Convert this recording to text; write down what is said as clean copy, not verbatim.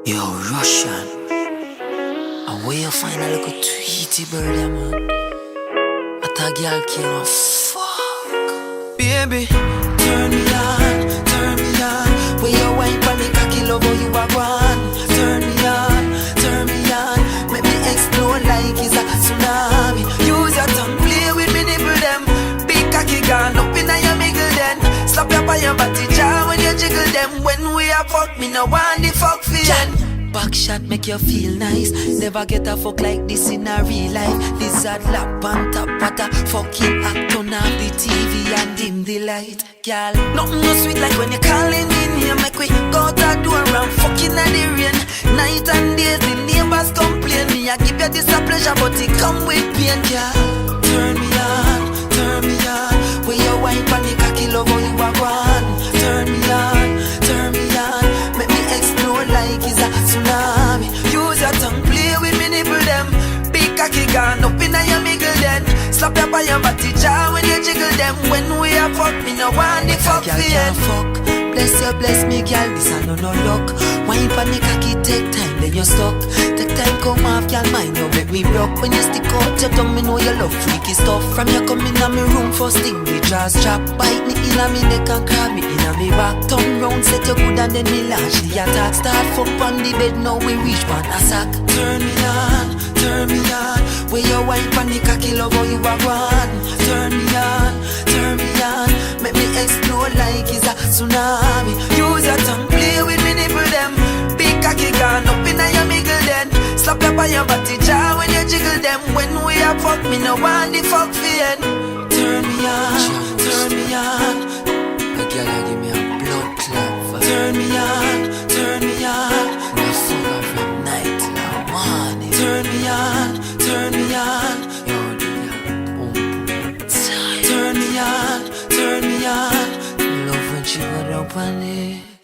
Yo, Russian. And where you find a little Tweety bird, yeah, man? At a girl king of fuck. Baby, turn me on. Where you wine pon the cocky love how you a gone. Turn me on. Make me explode like it's a tsunami. Use your tongue, play with me nipple them. Big cocky gone up inna your middle then. Slap your by your body jaw when you jiggle them. When we a fuck, me no want the fuck feeling. Back shot make you feel nice. Never get a fuck like this in a real life. Lizard lap on top of a fucking act. Turn off the TV and dim the light. Girl, nothing no sweet like when you're calling in here. Make we go to door and fucking in the rain. Night and days the neighbors complain. Me I give you this a pleasure but it come with pain. Girl, turn me on. Where you wine pon the cocky love how you a gone. Turn me on. Make me explode like it's a tsunami. Use your tongue, play with me nipple them. Big cocky gone up inna your middle then. Slap your by your body jaw when you jiggle them. When we a fuck, me no want the fuck fear. Fuck, bless me, girl, this a no luck. Wine pon the cocky, take time, then you stuck. Take time, come off, girl, mine, you make me broke. When you stick out your tongue, me know you love freaky stuff. From you come inna me room, first thing me draws trap. Bite me inna me neck and grab me inna me back. Turn round, set you good and then me launch the attack. Start fuck on the bed, now we reach one a sack. Turn me on. Where you wine pon the cocky love how you a gone. Turn me on. Make me explode like it's a tsunami. Use your tongue, play with me nipple them. Big cocky gone up inna your middle then. Slap your by your body jaw when you jiggle them. When we a fuck, me no want the fuck fear. Turn me on. A girl a give me a blood clot. Turn me on. Me fuck her from night till morning. Turn me on. Yo, do that boom tight. Turn me on. Love when she go up on it.